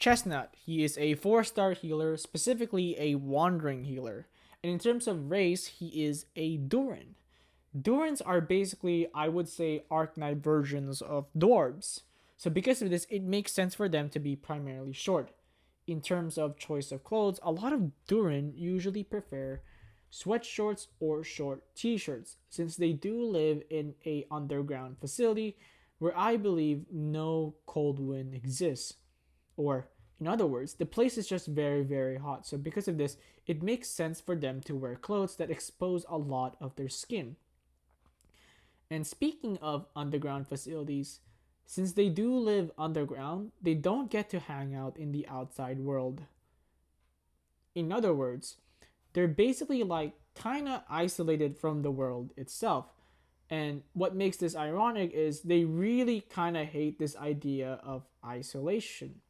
Chestnut, he is a 4-star healer, specifically a wandering healer. And in terms of race, he is a Durin. Durins are basically, I would say, Arknight versions of dwarves. So because of this, it makes sense for them to be primarily short. In terms of choice of clothes, a lot of Durin usually prefer sweatshorts or short t-shirts since they do live in a underground facility where I believe no cold wind exists. Or, in other words, the place is just very, very hot. So, because of this, it makes sense for them to wear clothes that expose a lot of their skin. And speaking of underground facilities, since they do live underground, they don't get to hang out in the outside world. In other words, they're basically like kinda isolated from the world itself. And what makes this ironic is they really kinda hate this idea of isolation.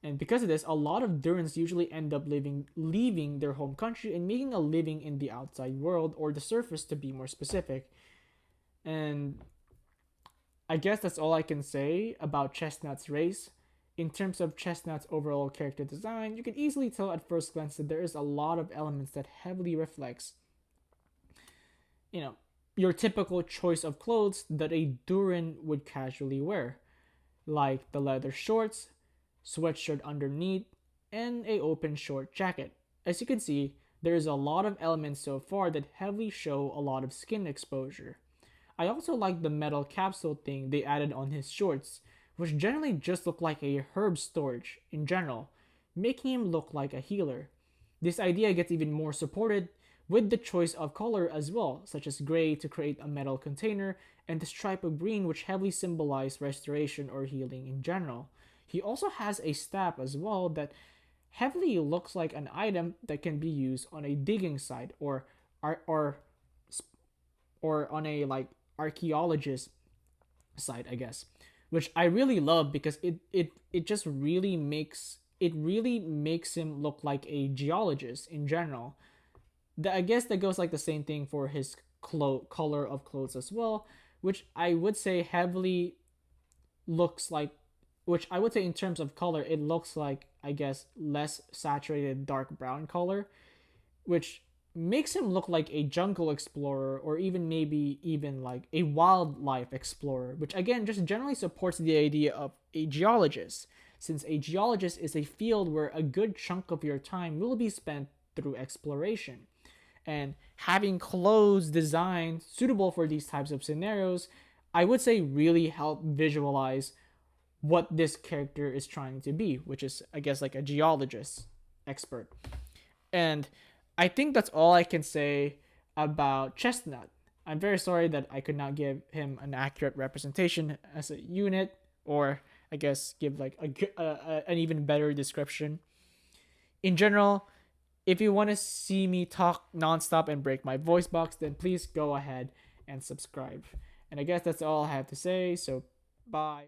And because of this, a lot of Durans usually end up leaving their home country and making a living in the outside world, or the surface to be more specific. And I guess that's all I can say about Chestnut's race. In terms of Chestnut's overall character design, you can easily tell at first glance that there is a lot of elements that heavily reflects, you know, your typical choice of clothes that a Durin would casually wear, like the leather shorts, sweatshirt underneath, and a open short jacket. As you can see, there is a lot of elements so far that heavily show a lot of skin exposure. I also like the metal capsule thing they added on his shorts, which generally just look like a herb storage in general, making him look like a healer. This idea gets even more supported with the choice of color as well, such as gray to create a metal container, and the stripe of green which heavily symbolize restoration or healing in general. He also has a staff as well that heavily looks like an item that can be used on a digging site or or on a like archaeologist site, I guess, which I really love because it just really makes him look like a geologist in general. I guess that goes like the same thing for his color of clothes as well, which I would say heavily looks like, which I would say in terms of color, it looks like, I guess, less saturated dark brown color, which makes him look like a jungle explorer or even maybe even like a wildlife explorer, which again just generally supports the idea of a geologist, since a geologist is a field where a good chunk of your time will be spent through exploration. And having clothes designed suitable for these types of scenarios, I would say really help visualize what this character is trying to be, which is, I guess, like a geologist expert. And I think that's all I can say about Chestnut. I'm very sorry that I could not give him an accurate representation as a unit, or I guess give like an even better description. In general, if you want to see me talk nonstop and break my voice box, then please go ahead and subscribe. And I guess that's all I have to say. So, bye.